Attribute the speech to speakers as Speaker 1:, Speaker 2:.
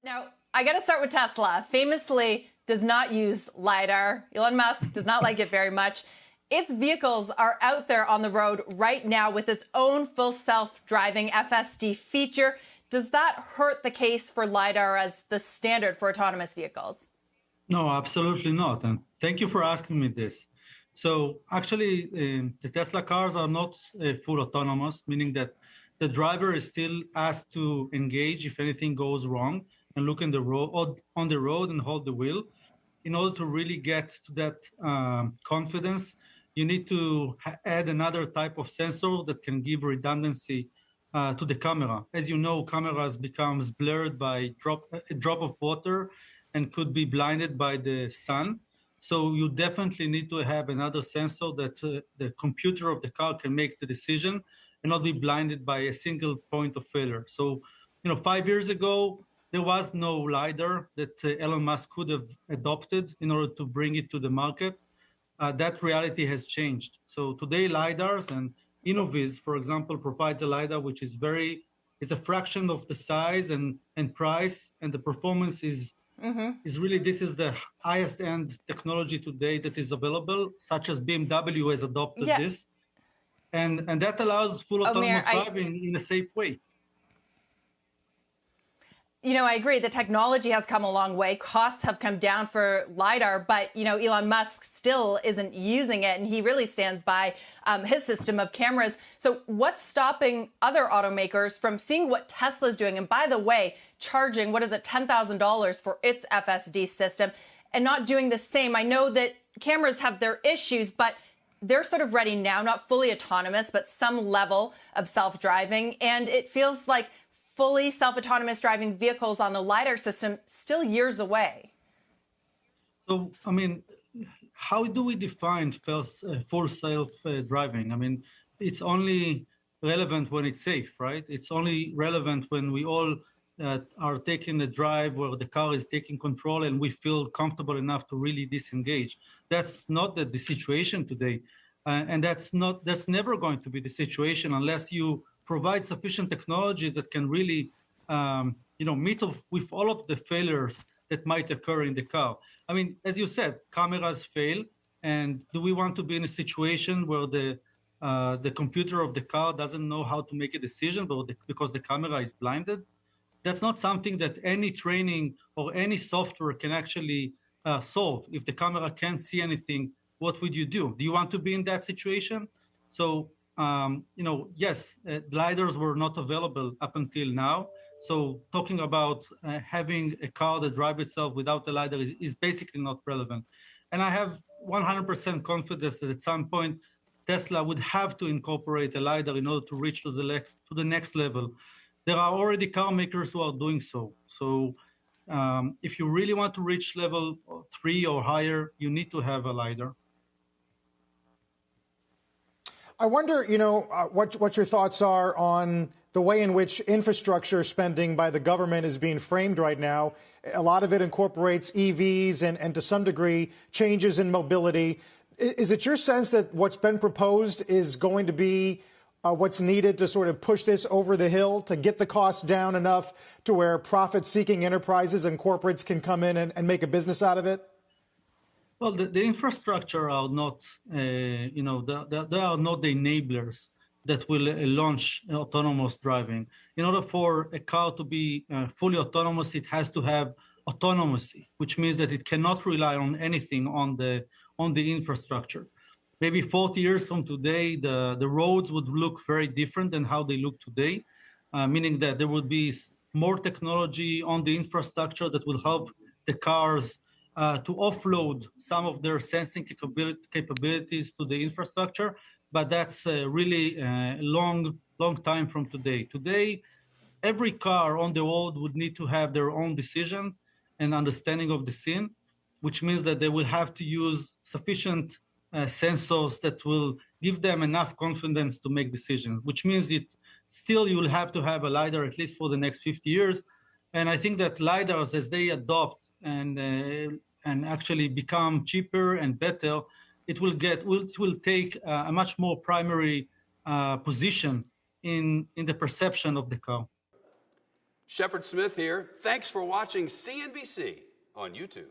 Speaker 1: Now, I got to start with Tesla. Famously does not use Lidar. Elon Musk does not like it very much. Its vehicles are out there on the road right now with its own full self-driving FSD feature. Does that hurt the case for Lidar as the standard for autonomous vehicles?
Speaker 2: No, absolutely not. And thank you for asking me this. So actually, the Tesla cars are not full autonomous, meaning that the driver is still asked to engage if anything goes wrong and look on the road and hold the wheel. In order to really get to that confidence, you need to add another type of sensor that can give redundancy to the camera. As you know, cameras becomes blurred by a drop of water and could be blinded by the sun. So you definitely need to have another sensor that the computer of the car can make the decision and not be blinded by a single point of failure. So, 5 years ago, there was no LiDAR that Elon Musk could have adopted in order to bring it to the market. That reality has changed. So today, LiDARs and Innoviz, for example, provides a LiDAR which is it's a fraction of the size and price, and the performance is really, this is the highest end technology today that is available, such as BMW has adopted this. And that allows full autonomous driving in a safe way.
Speaker 1: I agree. The technology has come a long way. Costs have come down for LiDAR, but, Elon Musk still isn't using it, and he really stands by his system of cameras. So what's stopping other automakers from seeing what Tesla's doing? And by the way, charging, $10,000 for its FSD system and not doing the same? I know that cameras have their issues, but they're sort of ready now, not fully autonomous, but some level of self-driving. And it feels like fully self-autonomous driving vehicles on the LiDAR system still years away.
Speaker 2: So, how do we define full self-driving? It's only relevant when it's safe, right? It's only relevant when we all are taking a drive where the car is taking control and we feel comfortable enough to really disengage. That's not the situation today. And that's never going to be the situation unless you provide sufficient technology that can really, meet with all of the failures that might occur in the car. As you said, cameras fail, and do we want to be in a situation where the computer of the car doesn't know how to make a decision because the camera is blinded? That's not something that any training or any software can actually solve. If the camera can't see anything, what would you do? Do you want to be in that situation? So, yes, LiDARs were not available up until now. So talking about having a car that drives itself without a LiDAR is basically not relevant. And I have 100% confidence that at some point, Tesla would have to incorporate a LiDAR in order to reach to the next level. There are already car makers who are doing so. So if you really want to reach level 3 or higher, you need to have a LiDAR.
Speaker 3: I wonder, what your thoughts are on the way in which infrastructure spending by the government is being framed right now. A lot of it incorporates EVs and to some degree changes in mobility. Is it your sense that what's been proposed is going to be what's needed to sort of push this over the hill to get the costs down enough to where profit-seeking enterprises and corporates can come in and make a business out of it?
Speaker 2: Well, the infrastructure are not, they are not the enablers that will launch autonomous driving. In order for a car to be fully autonomous, it has to have autonomy, which means that it cannot rely on anything on the infrastructure. Maybe 40 years from today, the roads would look very different than how they look today, meaning that there would be more technology on the infrastructure that will help the cars to offload some of their sensing capabilities to the infrastructure, but that's really a long time from today. Today, every car on the road would need to have their own decision and understanding of the scene, which means that they will have to use sufficient sensors that will give them enough confidence to make decisions, which means that still you will have to have a LiDAR at least for the next 50 years. And I think that LiDARs, as they adopt and actually become cheaper and better, it will take a much more primary position in the perception of the car.
Speaker 4: Shepard Smith here. Thanks for watching CNBC on YouTube.